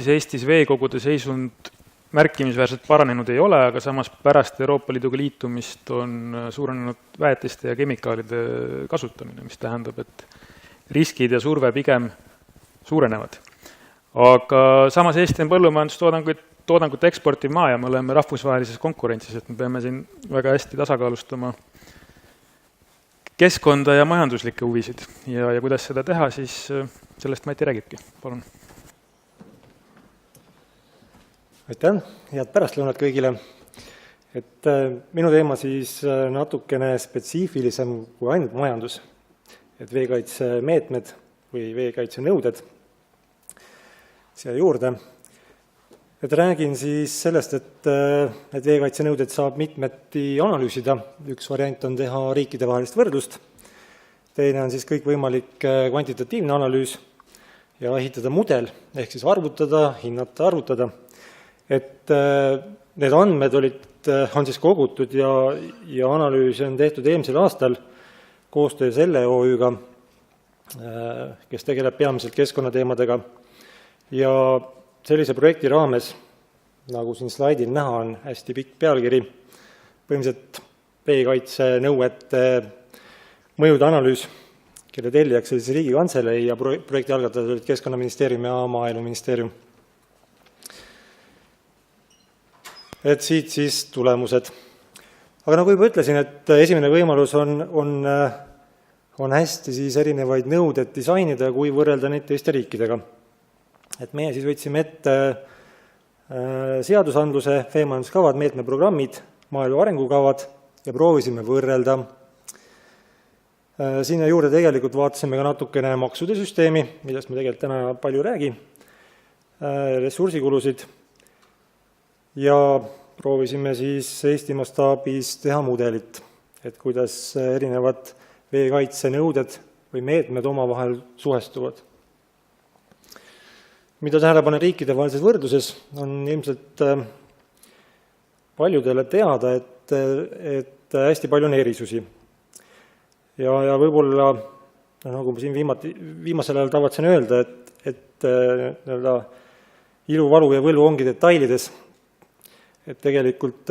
siis Eestis veekogude seisund märkimisväärselt paranenud ei ole, aga samas pärast Euroopa Liiduga liitumist on suurenenud väetiste ja kemikaalide kasutamine, mis tähendab, et riskid ja surve pigem suurenevad. Aga samas Eesti on põllumajandustoodangut eksportiv maa ja me oleme rahvusvahelises konkurentsis, et me peame siin väga hästi tasakaalustama keskkonda ja majanduslikke huvisid. Ja kuidas seda teha, siis sellest Mati räägibki. Palun. Aitäh, head pärastlõunat kõigile. Minu teema siis natukene spetsiifilisem kui ainult majandus. Veekaitsemeetmed või veekaitsenõuded siia juurde. Räägin siis sellest, et veekaitsenõuded saab mitmeti analüüsida. Üks variant on teha riikide vahelist võrdlust. Teine on siis kõikvõimalik kvantitatiivne analüüs ja ehitada mudel, ehk siis arvutada, hinnata, arvutada. Need andmed on siis kogutud ja analüüs on tehtud eelmisel aastal koostöös LEOÜ-ga, kes tegeleb peamiselt keskkonnateemadega. Ja sellise projekti raames, nagu siin slaidil näha, on hästi pikk pealkiri, põhimõtteliselt veekaitsenõuete mõjude analüüs, kelle tellijaks oli siis Riigikantselei ja projekti algatajad olid Keskkonnaministeerium ja Maaeluministeerium. Siit siis tulemused. Aga nagu juba ütlesin, et esimene võimalus on hästi siis erinevaid nõudeid disainida, kui võrrelda neid teiste riikidega. Meie siis võtsime ette seadusandluse, veemajanduskavad, meetmeprogrammid, maaelu arengukavad ja proovisime võrrelda. Sinna juurde tegelikult vaatasime ka natukene maksude süsteemi, millest me tegelikult täna palju räägi, ressursikulusid, ja proovisime siis Eesti mastaabis teha mudelit, et kuidas erinevad veekaitsenõuded või meetmed omavahel suhestuvad. Mida tähelepanu riikide vahelises võrdluses on ilmselt paljudele teada, et hästi palju on erisusi. Ja võib-olla, nagu ma siin viimasel ajal tavatsen öelda, et ilu, valu ja võlu ongi detailides, et tegelikult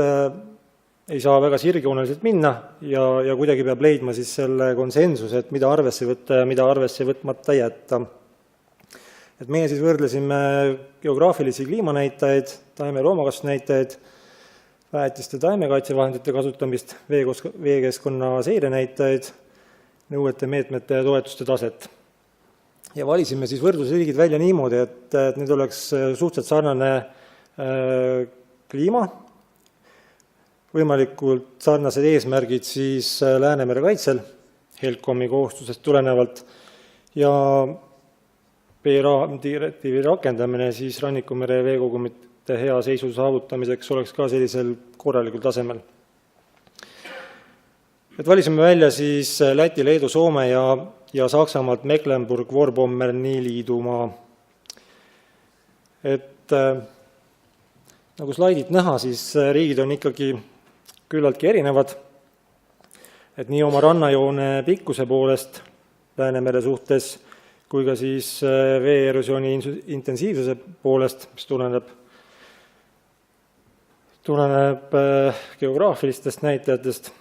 ei saa väga sirgjooneliselt minna ja kuidagi peab leidma siis selle konsensuse, et mida arvesse võtta ja mida arvesse võtmata jätta. Meie siis võrdlesime geograafilisi kliimanäitajaid, taime- ja loomakasvutusnäitajaid, väetiste taimekaitsevahendite kasutamist, veekeskkonna seirenäitajaid, nõuete, meetmete ja toetuste taset. Ja valisime siis võrdlusriigid välja niimoodi, et need oleks suhteliselt sarnane kliima, võimalikult sarnased eesmärgid siis Läänemere kaitsel, HELCOM-i kohustusest tulenevalt, ja direktiivi rakendamine siis Rannikumere veekogumite hea seisu saavutamiseks oleks ka sellisel korralikul tasemel. Valisime välja siis Läti, Leedu, Soome ja Saksamaalt Mecklenburg-Vorpommerni liidumaa. Nagu slaidid näha, siis riigid on ikkagi küllaltki erinevad, et nii oma rannajoone pikkuse poolest Läänemere suhtes, kui ka siis veeerosiooni intensiivsuse poolest, mis tuleneb geograafilistest näitajatest.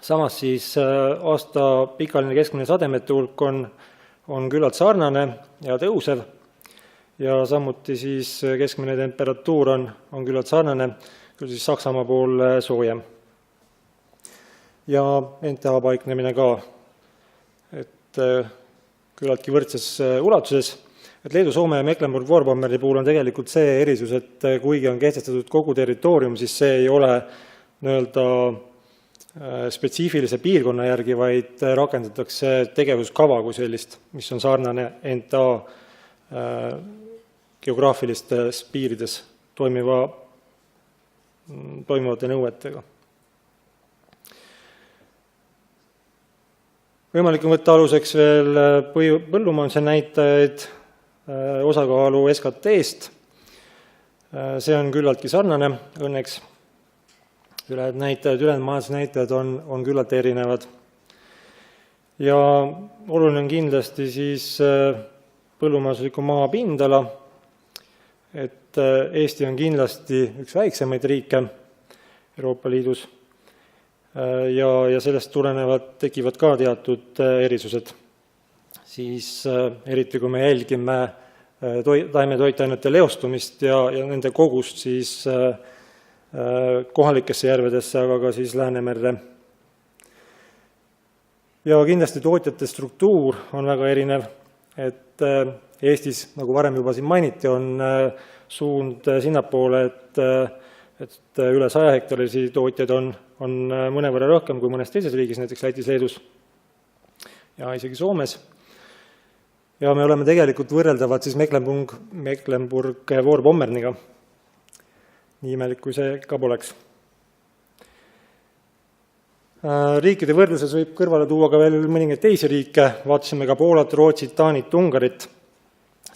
Samas siis aasta pikaline keskmine sademete hulk on küllalt sarnane ja tõusev, ja samuti siis keskmine temperatuur on küllalt sarnane, küll siis Saksamaa pool soojem. Ja NTA paiknemine ka, et küllaltki võrdses ulatuses. Leedu, Soome ja Mecklenburg-Vorpommerni puhul on tegelikult see erisus, et kuigi on kehtestatud kogu territoorium, siis see ei ole spetsiifilise piirkonna järgi, vaid rakendatakse tegevuskava kui sellist, mis on sarnane NTA geograafilistes piirides toimivate nõuetega. Võimalik on võtta aluseks veel põllumajanduse näitajaid, osakaalu SKT-st. See on küllaltki sarnane õnneks. Ülejäänud majandusnäitajad on küllalt erinevad. Ja oluline on kindlasti siis põllumajandusliku maa pindala, et Eesti on kindlasti üks väiksemaid riike Euroopa Liidus ja sellest tulenevalt tekivad ka teatud erisused. Siis eriti kui me jälgime taimetoitainete leostumist ja nende kogust siis kohalikesse järvedesse, aga ka siis Läänemerre. Ja kindlasti tootjate struktuur on väga erinev, et Eestis, nagu varem juba siin mainiti, on suund sinnapoole, et üle 100 hektarilisi tootjaid on mõnevõrra rohkem kui mõnes teises riigis, näiteks Lätis, Leedus ja isegi Soomes. Ja me oleme tegelikult võrreldavad siis Mecklenburg-Vorpommerniga. Nii imelik, kui see ka poleks. Riikide võrdluses võib kõrvale tuua ka veel mõningaid teisi riike. Vaatasime ka Poolat, Rootsit, Taanit, Ungarit.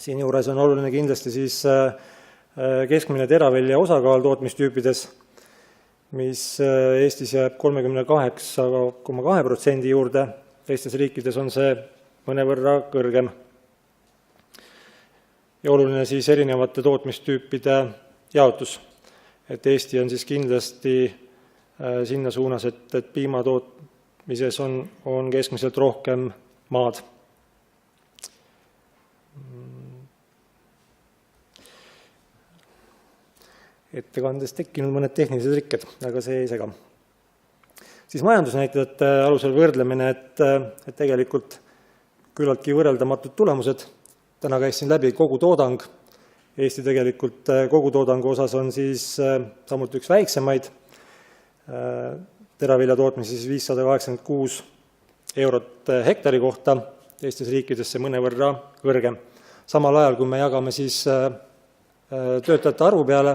Siin juures on oluline kindlasti siis keskmine teravilja osakaal tootmistüüpides, mis Eestis jääb 38,2% juurde. Teistes riikides on see mõnevõrra kõrgem. Ja oluline siis erinevate tootmistüüpide jaotus. Et Eesti on siis kindlasti sinna suunas, et piima tootmises on keskmiselt rohkem maad. Ettekandes tekkinud mõned tehnilised rikked, aga see ei sega. Siis majandusnäitajate alusel võrdlemine, et tegelikult küllaltki võrreldamatud tulemused. Täna käisin läbi kogutoodang. Eesti tegelikult kogutoodangu osas on siis samuti üks väiksemaid. Teravilja tootmise siis 586 eurot hektari kohta, teistes riikides see mõnevõrra kõrgem. Samal ajal, kui me jagame siis töötajate arvu peale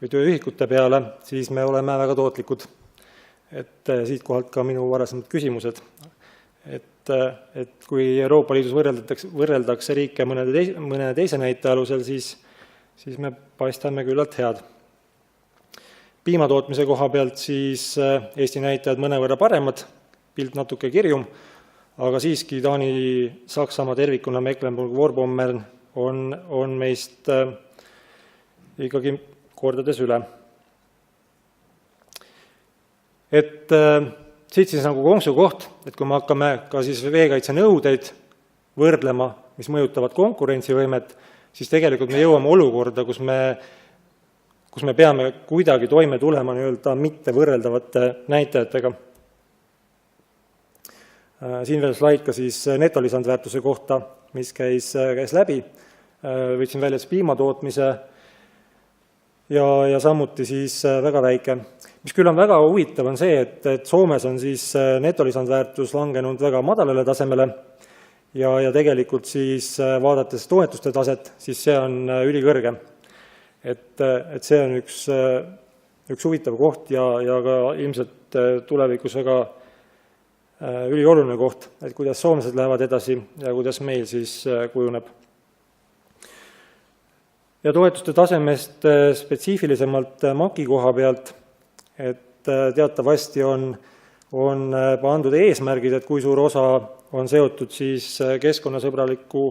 või tööühikute peale, siis me oleme väga tootlikud. Et siit kohalt ka minu varasemad küsimused. Et kui Euroopa Liidus võrreldakse riike mõne teise näite alusel, siis me paistame küllalt head. Piimatootmise koha pealt siis Eesti näitajad mõnevõrra paremad, pilt natuke kirjum, aga siiski Taani, Saksamaa tervikuna Mecklenburg-Vorpommern on meist ikkagi kordades üle. Et siit siis nagu konksu koht, et kui me hakkame ka siis veekaitse nõudeid võrdlema, mis mõjutavad konkurentsivõimet, siis tegelikult me jõuame olukorda, kus me peame kuidagi toime tulema nii-öelda mitte võrreldavate näitajatega. Siin veel slaid ka siis netolisandväärtuse kohta, mis käis läbi. Võtsin välja piimatootmise ja samuti siis väga väike. Mis küll on väga huvitav on see, et Soomes on siis netolisandväärtus langenud väga madalale tasemele ja tegelikult siis vaadates toetuste taset, siis see on ülikõrge. Et see on üks huvitav koht ja ka ilmselt tulevikus väga ülioluline koht, et kuidas soomlased lähevad edasi ja kuidas meil siis kujuneb. Ja toetuste tasemest spetsiifilisemalt maki koha pealt, et teatavasti on pandud eesmärgid, et kui suur osa on seotud siis keskkonnasõbraliku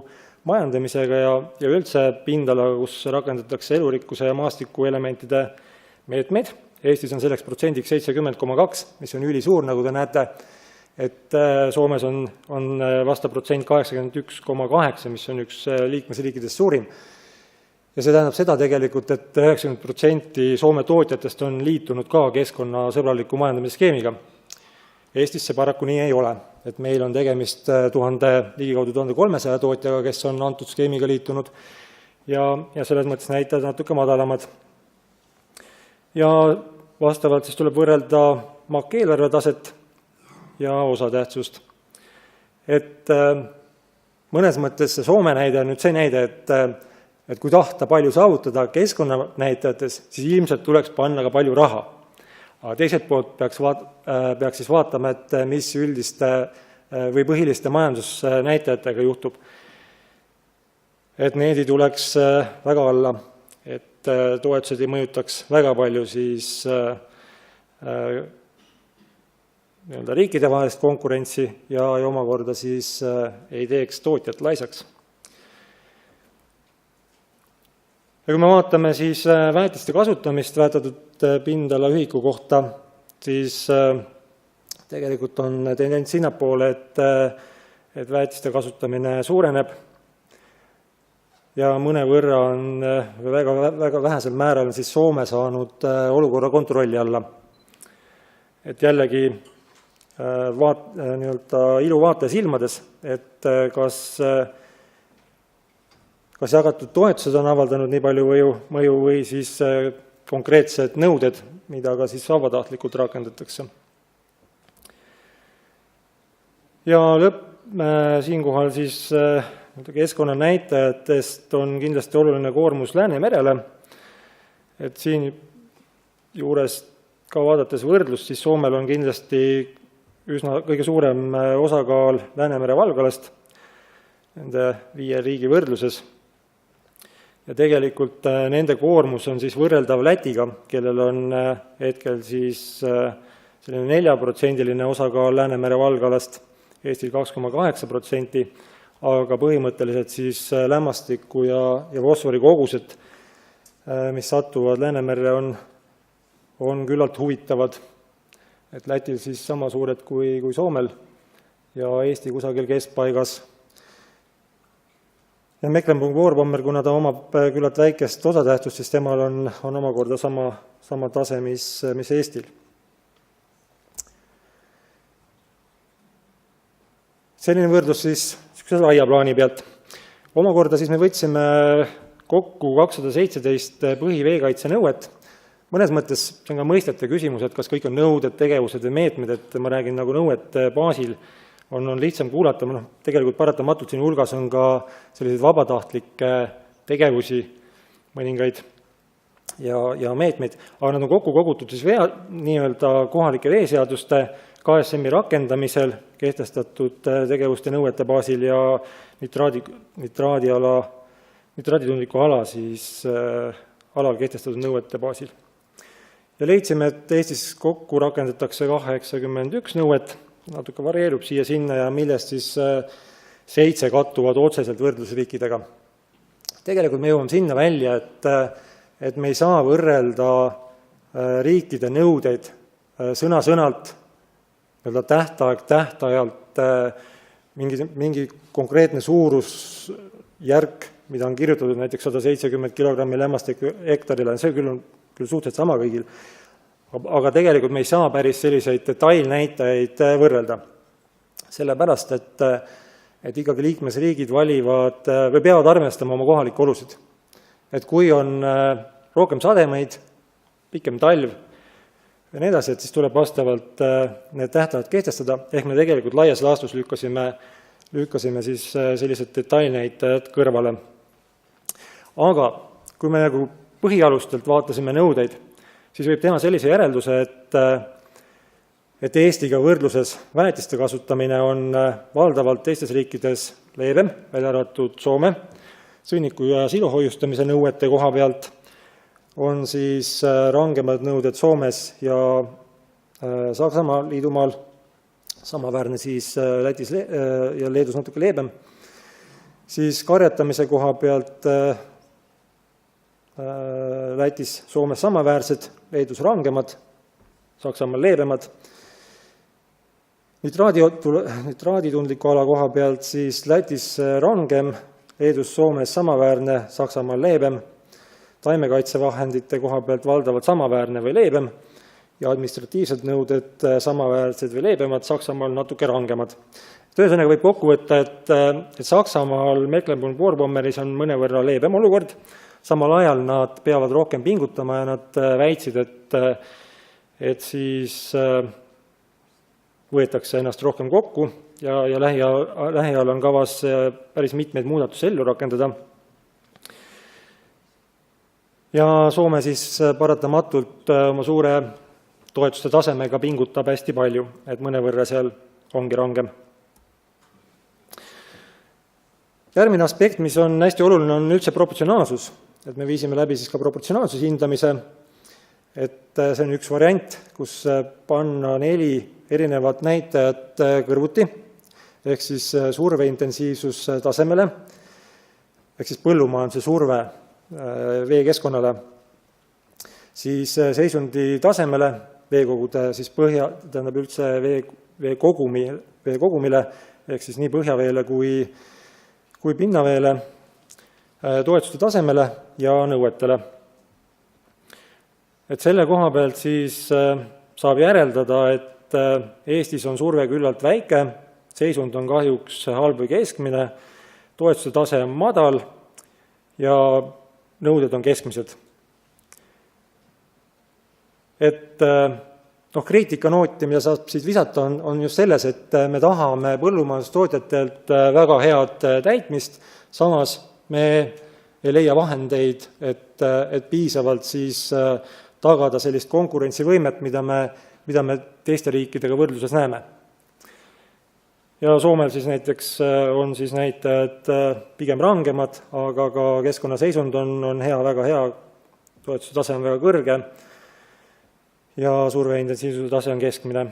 majandamisega ja üldse pindalaga, kus rakendatakse elurikkuse ja maastiku elementide meetmeid. Eestis on selleks protsendiks 70,2, mis on ülisuur, nagu te näete, et Soomes on vasta protsent 81,8, mis on üks liikmesriikidest suurim. Ja see tähendab seda tegelikult, et 90% Soome tootjatest on liitunud ka keskkonnasõbraliku majandamisskeemiga. Eestis see paraku nii ei ole, et meil on tegemist ligikaudu 1300 tootjaga, kes on antud skeemiga liitunud ja selles mõttes näitajad natuke madalamad. Ja vastavalt siis tuleb võrrelda MAK eelarve taset ja osatähtsust. Et mõnes mõttes see Soome näide on nüüd see näide, et kui tahta palju saavutada keskkonnanäitajates, siis ilmselt tuleks panna ka palju raha. Aga teiselt poolt peaks siis vaatama, et mis üldiste või põhiliste majandusnäitajatega juhtub. Et need ei tuleks väga alla, et toetused ei mõjutaks väga palju siis riikide vahelist konkurentsi ja omakorda siis ei teeks tootjat laisaks. Ja kui me vaatame siis väetiste kasutamist väetatud pindala ühiku kohta, siis tegelikult on tendents sinnapoole, et väetiste kasutamine suureneb ja mõnevõrra on väga vähesel määral siis Soome saanud olukorra kontrolli alla. Et jällegi iluvaataja silmades, et kas jagatud toetused on avaldanud nii palju mõju või siis konkreetsed nõuded, mida ka siis vabatahtlikult rakendatakse. Ja siinkohal siis keskkonnanäitajatest on kindlasti oluline koormus Läänemerele, et siin juures ka vaadates võrdlust, siis Soomel on kindlasti üsna kõige suurem osakaal Läänemere valgalast nende 5 riigi võrdluses. Ja tegelikult nende koormus on siis võrreldav Lätiga, kellel on hetkel siis selline 4% osakaal Läänemere valgalast, Eestil 2,8%, aga põhimõtteliselt siis lämmastiku ja fosfori kogused, mis satuvad Läänemerre, on küllalt huvitavad. Et Lätil siis sama suured kui Soomel ja Eesti kusagil keskpaigas. Ja Mecklenburg-Vorpommern, kuna ta omab küllalt väikest osatähtsust, siis temal on omakorda sama tase, mis Eestil. Selline võrdlus siis laia plaani pealt. Omakorda siis me võtsime kokku 217 põhiveekaitse nõuet. Mõnes mõttes see on ka mõistete küsimus, et kas kõik on nõuded, tegevused või meetmed, et ma räägin nagu nõuete baasil, on lihtsam kuulata, tegelikult paratamatult siin hulgas on ka selliseid vabatahtlikke tegevusi, mõningaid ja meetmeid, aga nad on kokku kogutud siis nii-öelda kohalike veeseaduste KSM-i rakendamisel kehtestatud tegevuste nõuete baasil ja nitraaditundliku ala siis alal kehtestatud nõuete baasil. Ja leidsime, et Eestis kokku rakendatakse 81 nõuet, natuke varieerub siia-sinna ja millest siis 7 kattuvad otseselt võrdlusriikidega. Tegelikult me jõuame sinna välja, et me ei saa võrrelda riikide nõudeid sõna-sõnalt, tähtajalt mingi konkreetne suurusjärk, mida on kirjutatud näiteks 170 kilogrammi lämmastikku hektarile, see küll on suhteliselt sama kõigil, aga tegelikult me ei saa päris selliseid detailnäitajaid võrrelda. Sellepärast, et ikkagi liikmesriigid valivad või peavad arvestama oma kohalikke olusid. Et kui on rohkem sademeid, pikem talv, ja nii edasi, et siis tuleb vastavalt need tähtajad kehtestada, ehk me tegelikult laias laastus lükkasime siis sellised detailnäitajad kõrvale. Aga kui me nagu põhialustelt vaatasime nõudeid, siis võib teha sellise järelduse, et Eestiga võrdluses väetiste kasutamine on valdavalt teistes riikides leebem, välja arvatud Soome, sõnniku ja silohoiustamise nõuete koha pealt on siis rangemad nõuded Soomes ja Saksamaa liidumaal, samaväärne siis Lätis ja Leedus natuke leebem. Siis karjatamise koha pealt Lätis, Soomes samaväärsed, Leedus rangemad, Saksamaal leebemad. Nitraaditundliku ala koha pealt siis Lätis rangem, Leedus, Soomes samaväärne, Saksamaal leebem. Taimekaitsevahendite koha pealt valdavalt samaväärne või leebem ja administratiivsed nõuded samaväärsed või leebemad, Saksamaal natuke rangemad. Ühesõnaga võib kokku võtta, et Saksamaal Mecklenburg-Vorpommeris on mõnevõrra leebem olukord, samal ajal nad peavad rohkem pingutama ja nad väitsid, et siis võetakse ennast rohkem kokku ja lähiajal on kavas päris mitmeid muudatusi ellu rakendada. Ja Soome siis paratamatult oma suure toetuste tasemega pingutab hästi palju, et mõnevõrra seal ongi rangem. Järgmine aspekt, mis on hästi oluline, on üldse proportsionaalsus. Et me viisime läbi siis ka proportsionaalsuse hindamise, et see on üks variant, kus panna 4 erinevat näitajat kõrvuti, ehk siis surveintensiivsus tasemele, ehk siis põllumajanduse surve veekeskkonnale, siis seisundi tasemele, veekogude siis tähendab üldse veekogumile, ehk siis nii põhjaveele kui pinnaveele, toetuste tasemele ja nõuetele. Et selle koha pealt siis saab järeldada, et Eestis on surve küllalt väike, seisund on kahjuks halb või keskmine, toetuste tase on madal ja nõuded on keskmised. Et kriitikanooti, mida saab siis visata, on just selles, et me tahame põllumajandustootjatelt väga head täitmist, samas me ei leia vahendeid, et piisavalt siis tagada sellist konkurentsivõimet, mida me teiste riikidega võrdluses näeme. Ja Soomel siis näiteks on siis näitajad pigem rangemad, aga ka keskkonnaseisund on hea, väga hea, toetuse tase on väga kõrge ja surveintensiivsuse tase on keskmine.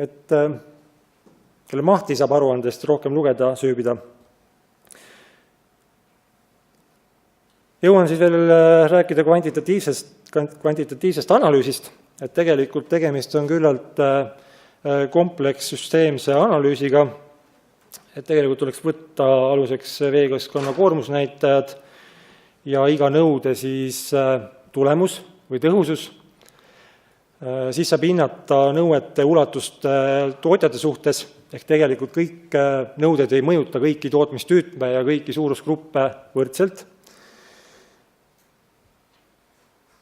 Et kelle mahti saab aruandest rohkem lugeda, süübida. Jõuan siis veel rääkida kvantitatiivsest analüüsist, et tegelikult tegemist on küllalt komplekssüsteemse analüüsiga, et tegelikult tuleks võtta aluseks veekeskkonna koormusnäitajad ja iga nõude siis tulemus või tõhusus, siis saab hinnata nõuete ulatust tootjate suhtes, ehk tegelikult kõik nõuded ei mõjuta kõiki tootmistüüpe ja kõiki suurusgruppe võrdselt.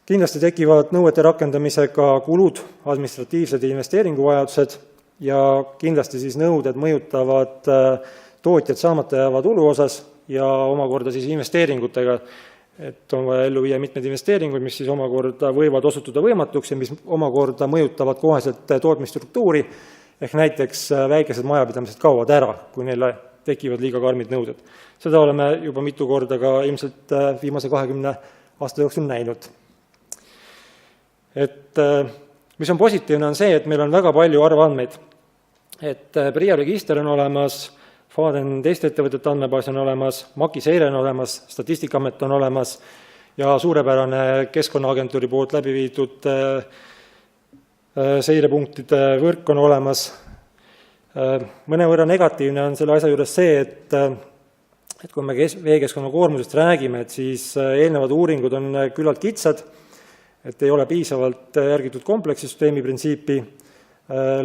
Kindlasti tekivad nõuete rakendamisega kulud, administratiivsed ja investeeringuvajadused ja kindlasti siis nõuded mõjutavad tootjad saamata jääva tulu osas ja omakorda siis investeeringutega, et on vaja ellu viia mitmed investeeringuid, mis siis omakorda võivad osutuda võimatuks ja mis omakorda mõjutavad koheselt tootmisstruktuuri, ehk näiteks väikesed majapidamised kaovad ära, kui neile tekivad liiga karmid nõuded. Seda oleme juba mitu korda ka ilmselt viimase 20 aasta jooksul näinud. Et mis on positiivne on see, et meil on väga palju arvandmeid. Et PRIA register on olemas, FADEN teiste ettevõtete andmebaas on olemas, MAKI seire on olemas, Statistikaamet on olemas ja suurepärane Keskkonnaagentuuri poolt läbi viidud seirepunktide võrk on olemas. Mõnevõrra negatiivne on selle asja juures see, et kui me veekeskkonna koormusest räägime, et siis eelnevad uuringud on küllalt kitsad, et ei ole piisavalt järgitud kompleksisüsteemi printsiipi,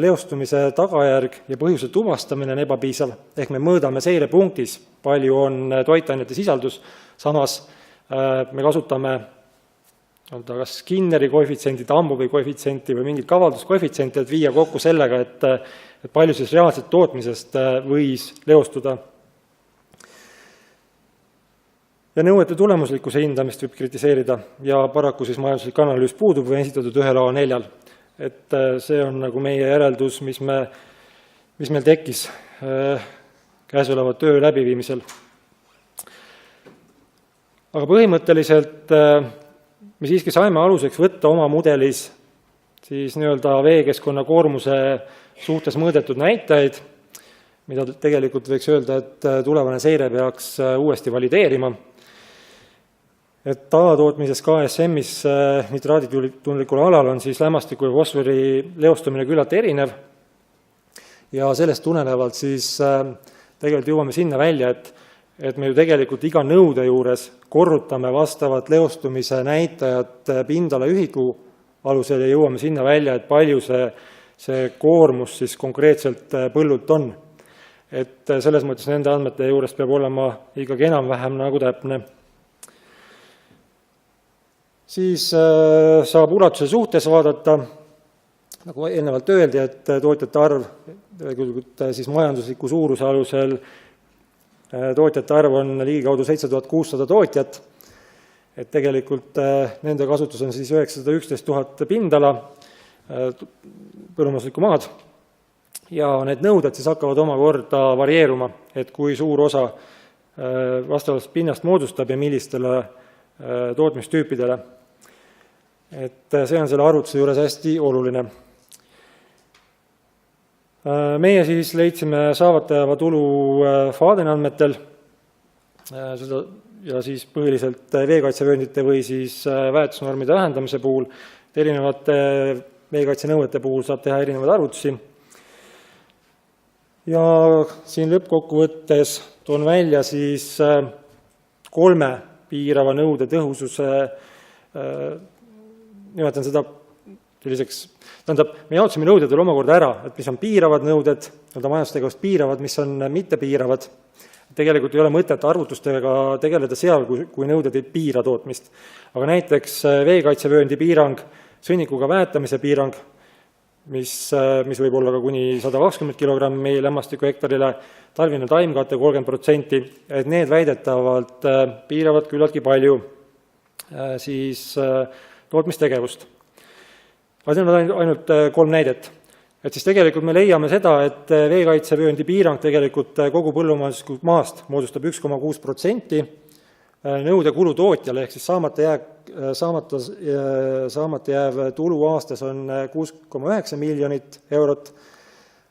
leostumise tagajärg ja põhjuse tuvastamine on ebapiisav, ehk me mõõdame seirepunktis, palju on toitainete sisaldus, samas me kasutame kas Skinneri koefitsiendi, Tambovi koefitsiendi või mingit kavalduskoefitsienti, et viia kokku sellega, et palju siis reaalselt tootmisest võis leostuda. Ja nõuete tulemuslikkuse hindamist võib kritiseerida ja paraku siis majanduslik analüüs puudub või esitatud ühel A4. Et see on nagu meie järeldus, mis meil tekkis käesoleva töö läbiviimisel. Aga põhimõtteliselt me siiski saime aluseks võtta oma mudelis siis nii-öelda veekeskkonna koormuse suhtes mõõdetud näitajaid, mida tegelikult võiks öelda, et tulevane seire peaks uuesti valideerima. Et alatootmises KSM-is nitraaditundlikul alal on siis lämmastiku ja fosfori leostumine küllalt erinev ja sellest tulenevalt siis tegelikult jõuame sinna välja, et me ju tegelikult iga nõude juures korrutame vastavat leostumise näitajat pindala ühiku alusel ja jõuame sinna välja, et palju see koormus siis konkreetselt põllult on. Et selles mõttes nende andmete juures peab olema ikkagi enam-vähem nagu täpne. Siis saab ulatuse suhtes vaadata, nagu eelnevalt öeldi, et tootjate arv, siis majandusliku suuruse alusel tootjate arv on ligikaudu 7600 tootjat, et tegelikult nende kasutus on siis 911 000 pindala põllumajanduslikku maad ja need nõuded siis hakkavad omakorda varieeruma, et kui suur osa vastavast pinnast moodustab ja millistele tootmistüüpidele. Et see on selle arvutuse juures hästi oluline. Meie siis leidsime saavata jääva tulu FADEN andmetel, seda ja siis põhiliselt veekaitsevööndite või siis väetusnormide vähendamise puhul, erinevate veekaitsenõuete puhul saab teha erinevaid arvutusi. Ja siin lõppkokkuvõttes toon välja siis 3 piirava nõude tõhususe, nimetan seda selliseks, tähendab, me jaotasime nõuded omakorda ära, et mis on piiravad nõuded, majandustegevust piiravad, mis on mitte piiravad. Tegelikult ei ole mõtet arvutustega tegeleda seal, kui nõuded ei piira tootmist. Aga näiteks veekaitsevööndi piirang, sõnnikuga väetamise piirang, mis võib olla ka kuni 120 kilogrammi lämmastiku hektarile, talvine taimkate 30%, et need väidetavalt piiravad küllaltki palju siis tootmistegevust. Aga see on ainult 3 näidet. Et siis tegelikult me leiame seda, et veekaitsevööndi piirang tegelikult kogu põllumajanduslikust maast moodustab 1,6%, nõude kulu tootjale ehk siis saamata jääv tulu aastas on 6,9 miljonit eurot,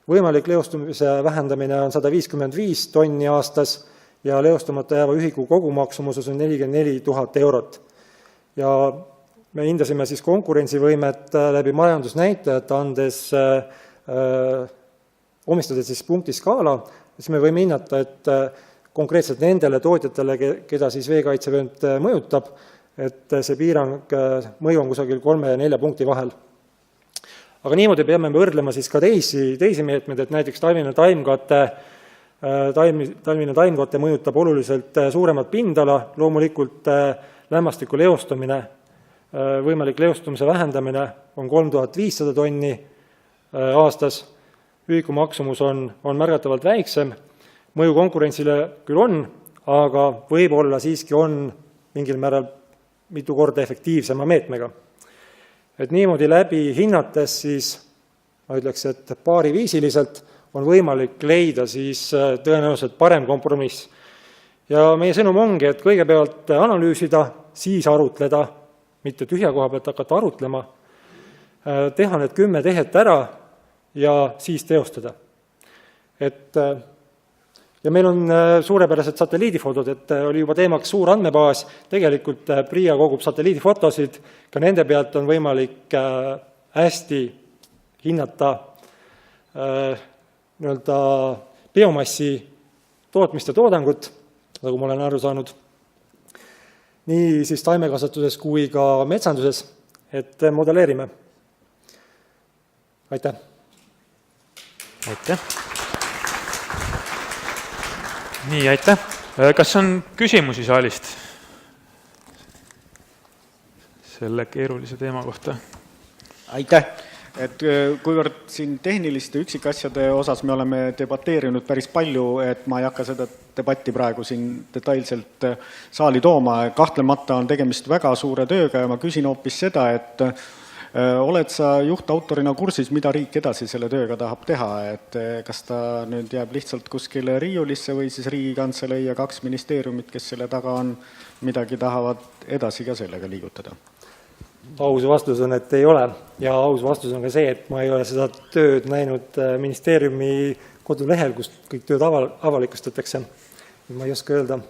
võimalik leostumise vähendamine on 155 tonni aastas ja leostamata jääva ühiku kogumaksumuses on 44 000 eurot. Ja me hindasime siis konkurentsivõimet läbi majandusnäitajate, omistades siis punktiskaala, siis me võime hinnata, et konkreetselt nendele tootjatele, keda siis veekaitsevöönd mõjutab, et see piirang mõju on kusagil 3 ja 4 punkti vahel. Aga niimoodi peame võrdlema siis ka teisi meetmeid, et näiteks talvine taimkate mõjutab oluliselt suuremat pindala, loomulikult lämmastiku leostumine, võimalik leostumise vähendamine on 3500 tonni aastas, ühiku maksumus on märgatavalt väiksem, mõju konkurentsile küll on, aga võib-olla siiski on mingil määral mitu korda efektiivsema meetmega. Et niimoodi läbi hinnates siis, ma ütleks, et paariviisiliselt on võimalik leida siis tõenäoliselt parem kompromiss. Ja meie sõnum ongi, et kõigepealt analüüsida, siis arutleda, mitte tühja koha pealt hakata arutlema, teha need 10 tehet ära ja siis teostada. Ja meil on suurepärased satelliidifotod, et oli juba teemaks suur andmebaas, tegelikult PRIA kogub satelliidifotosid, ka nende pealt on võimalik hästi hinnata biomassi tootmist ja toodangut, nagu ma olen aru saanud, nii siis taimekasvatuses kui ka metsanduses, et modelleerime. Aitäh! Aitäh! Nii, aitäh! Kas on küsimusi saalist selle keerulise teema kohta? Aitäh! Et kuivõrd siin tehniliste üksikasjade osas me oleme debateerinud päris palju, et ma ei hakka seda debatti praegu siin detailselt saali tooma. Kahtlemata on tegemist väga suure tööga ja ma küsin hoopis seda, et oled sa juhtautorina kursis, mida riik edasi selle tööga tahab teha, et kas ta nüüd jääb lihtsalt kuskile riiulisse või siis Riigikantselei ja 2 ministeeriumit, kes selle taga on, midagi tahavad edasi ka sellega liigutada? Aus vastus on, et ei ole. Ja aus vastus on ka see, et ma ei ole seda tööd näinud ministeeriumi kodulehel, kus kõik tööd avalikustatakse. Ma ei oska öelda.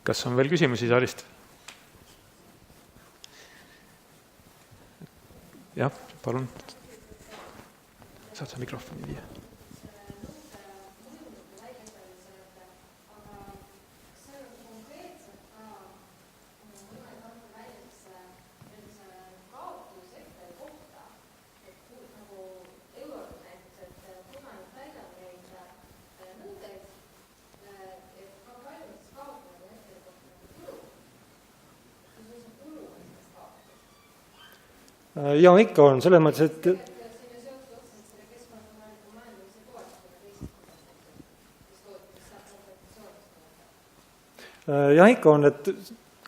Kas on veel küsimusi saalist? Jah, palun. Saad sa mikrofoni viia? Ja ikka on, selles mõttes, et jah, ikka on, et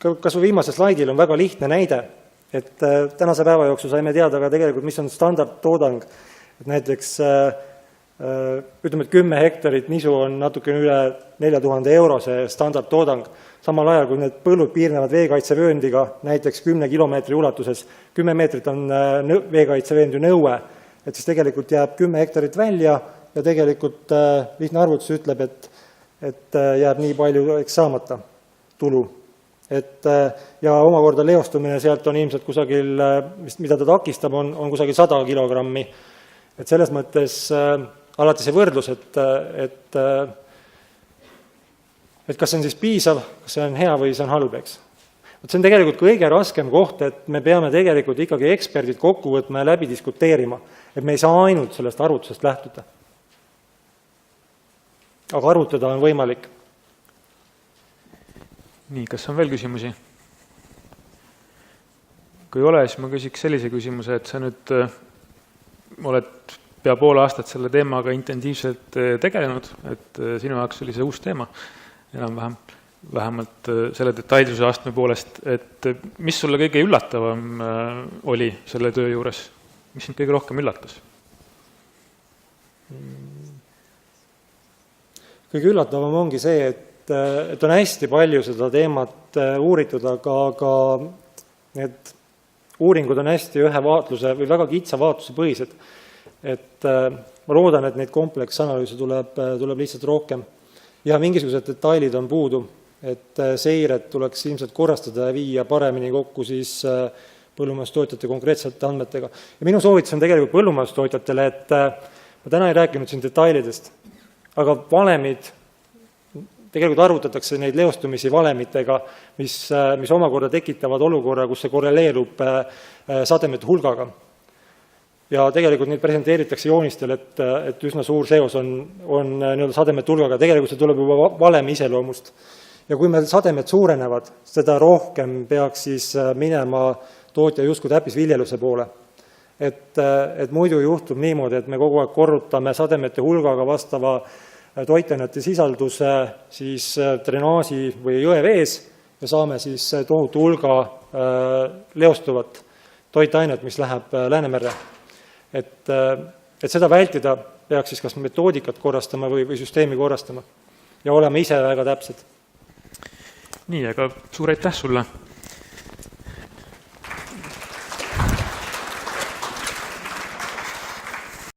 kas või viimase slaidil on väga lihtne näide, et tänase päeva jooksul saime teada ka tegelikult, mis on standardtoodang, et näiteks ütleme, et 10 hektarit nisu on natuke üle 4000 euro see standardtoodang, samal ajal kui need põllud piirnevad veekaitsevööndiga näiteks 10 kilomeetri ulatuses, 10 meetrit on veekaitsevööndi nõue, et siis tegelikult jääb 10 hektarit välja ja tegelikult lihtne arvutus ütleb, et jääb nii palju saamata tulu. Ja omakorda leostumine sealt on ilmselt kusagil, mida ta takistab, on kusagil 100 kilogrammi. Et selles mõttes alati see võrdlus, et kas see on siis piisav, kas see on hea või see on halb, eks. See on tegelikult kõige raskem koht, et me peame tegelikult ikkagi eksperdid kokku võtma ja läbi diskuteerima, et me ei saa ainult sellest arvutusest lähtuda. Aga arvutada on võimalik. Nii, kas on veel küsimusi? Kui ei ole, siis ma küsiks sellise küsimuse, et sa nüüd oled pea pool aastat selle teemaga intensiivselt tegelenud, et sinu jaoks oli see uus teema enam-vähem. Vähemalt selle detailsuse astme poolest, et mis sulle kõige üllatavam oli selle töö juures? Mis sind kõige rohkem üllatas? Kõige üllatavam ongi see, et on hästi palju seda teemat uuritud, aga need uuringud on hästi ühe vaatluse või väga kitsa vaatluse põhised. Et ma loodan, et neid kompleksanalüüse tuleb lihtsalt rohkem. Ja mingisugused detailid on puudu. Et seiret tuleks ilmselt korrastada ja viia paremini kokku siis põllumajandustootjate konkreetsete andmetega. Ja minu soovitus on tegelikult põllumajandustootjatele, et ma täna ei rääkinud siin detailidest, aga valemid, tegelikult arvutatakse neid leostumisi valemitega, mis omakorda tekitavad olukorra, kus see korreleerub sademete hulgaga. Ja tegelikult neid presenteeritakse joonistel, et üsna suur seos on sademete hulgaga. Tegelikult see tuleb juba valemi iseloomust. Ja kui meil sademed suurenevad, seda rohkem peaks siis minema tootja justkui täppisviljeluse poole. Et muidu juhtub niimoodi, et me kogu aeg korrutame sademete hulgaga vastava toitainete sisalduse siis drenaasi või jõe vees ja saame siis tohutu hulga leostuvat toitainet, mis läheb Läänemerre. Et seda vältida peaks siis kas metoodikat korrastama või süsteemi korrastama ja olema ise väga täpsed. Nii, aga suur aitäh sulle!